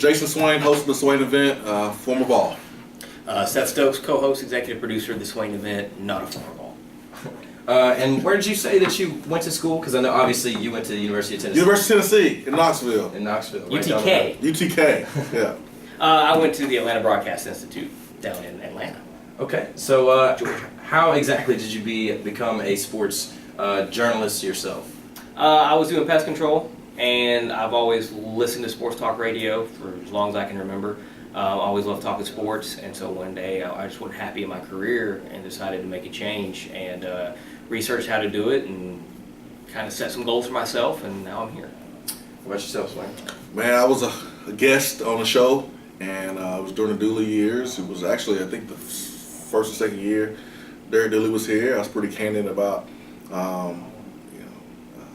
Jayson Swain, host of the Swain Event, former ball. Seth Stokes, co-host, executive producer of the Swain Event, not a former ball. And where did you say that you went to school? Because I know obviously you went to the University of Tennessee. University of Tennessee in Knoxville. In Knoxville. Right UTK. UTK, yeah. I went to the Atlanta Broadcast Institute down in Atlanta. Okay, so Georgia. how exactly did you become a sports journalist yourself? I was doing pest control, and I've always listened to sports talk radio for as long as I can remember. I always loved talking sports, and so one day I just wasn't happy in my career and decided to make a change and researched how to do it and kind of set some goals for myself, and now I'm here. What about yourself, Swain? Man, I was a guest on the show, and it was during the Dooley years. It was actually, I think, the first or second year Derek Dooley was here. I was pretty candid about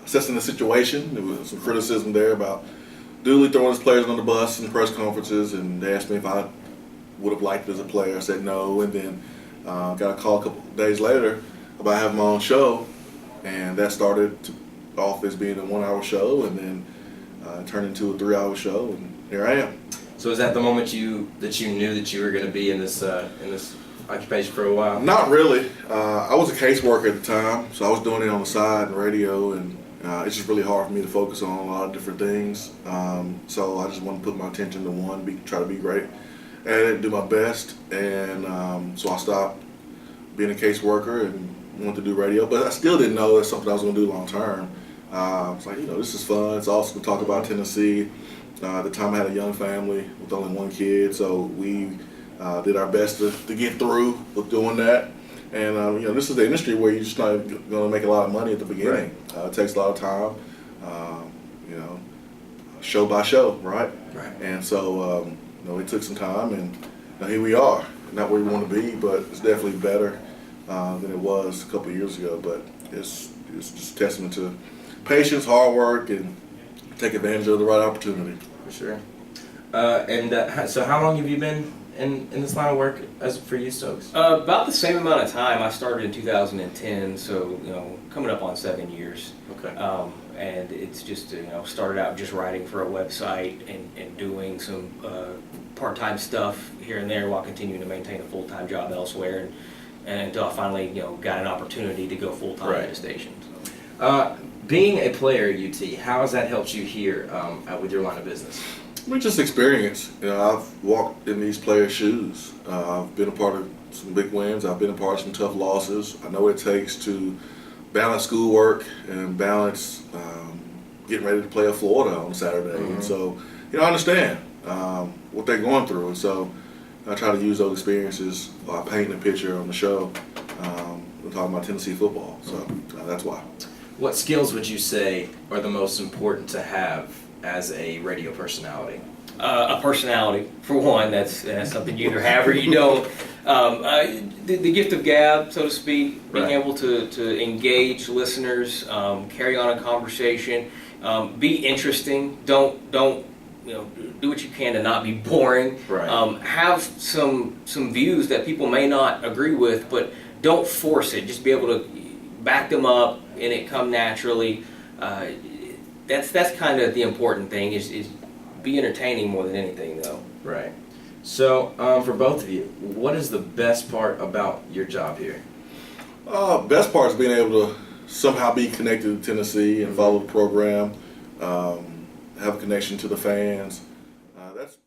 assessing the situation. There was some criticism there about Dooley throwing his players on the bus in press conferences, and they asked me if I would have liked it as a player. I said no, and then got a call a couple days later about having my own show, and that started off as being a 1 hour show, and then turned into a 3 hour show, and here I am. So is that the moment you knew that you were going to be in this occupation for a while? Not really. I was a caseworker at the time, so I was doing it on the side and radio, and it's just really hard for me to focus on a lot of different things. So I just want to put my attention to one, try to be great at it, do my best, and so I stopped being a caseworker and wanted to do radio, but I still didn't know that's something I was going to do long term. I was like, this is fun. It's awesome to talk about Tennessee. At the time I had a young family with only one kid, so we did our best to get through with doing that. And this is the industry where you're just not going to make a lot of money at the beginning. Right. It takes a lot of time, show by show, right? Right. And so it took some time, and here we are. Not where we want to be, but it's definitely better than it was a couple of years ago. But it's just a testament to patience, hard work, and take advantage of the right opportunity. For sure. So how long have you been in this line of work for you, Stokes? About the same amount of time. I started in 2010, so coming up on 7 years. Okay. And it's just started out just writing for a website and doing some part-time stuff here and there while continuing to maintain a full-time job elsewhere, and until I finally got an opportunity to go full-time at a station. So. Being a player at UT, how has that helped you here with your line of business? I mean, just experience. I've walked in these players' shoes. I've been a part of some big wins. I've been a part of some tough losses. I know what it takes to balance schoolwork and balance getting ready to play at Florida on Saturday. Mm-hmm. And so, I understand what they're going through. And so I try to use those experiences while painting a picture on the show when talking about Tennessee football. So that's why. What skills would you say are the most important to have as a radio personality? A personality, for one. That's something you either have or you don't. The gift of gab, so to speak, being able to engage listeners, carry on a conversation, be interesting. Don't do what you can to not be boring. Right. Have some views that people may not agree with, but don't force it. Just be able to back them up and it come naturally. That's kind of the important thing is be entertaining more than anything, though. Right. So for both of you, what is the best part about your job here? Best part is being able to somehow be connected to Tennessee and follow the program, have a connection to the fans. That's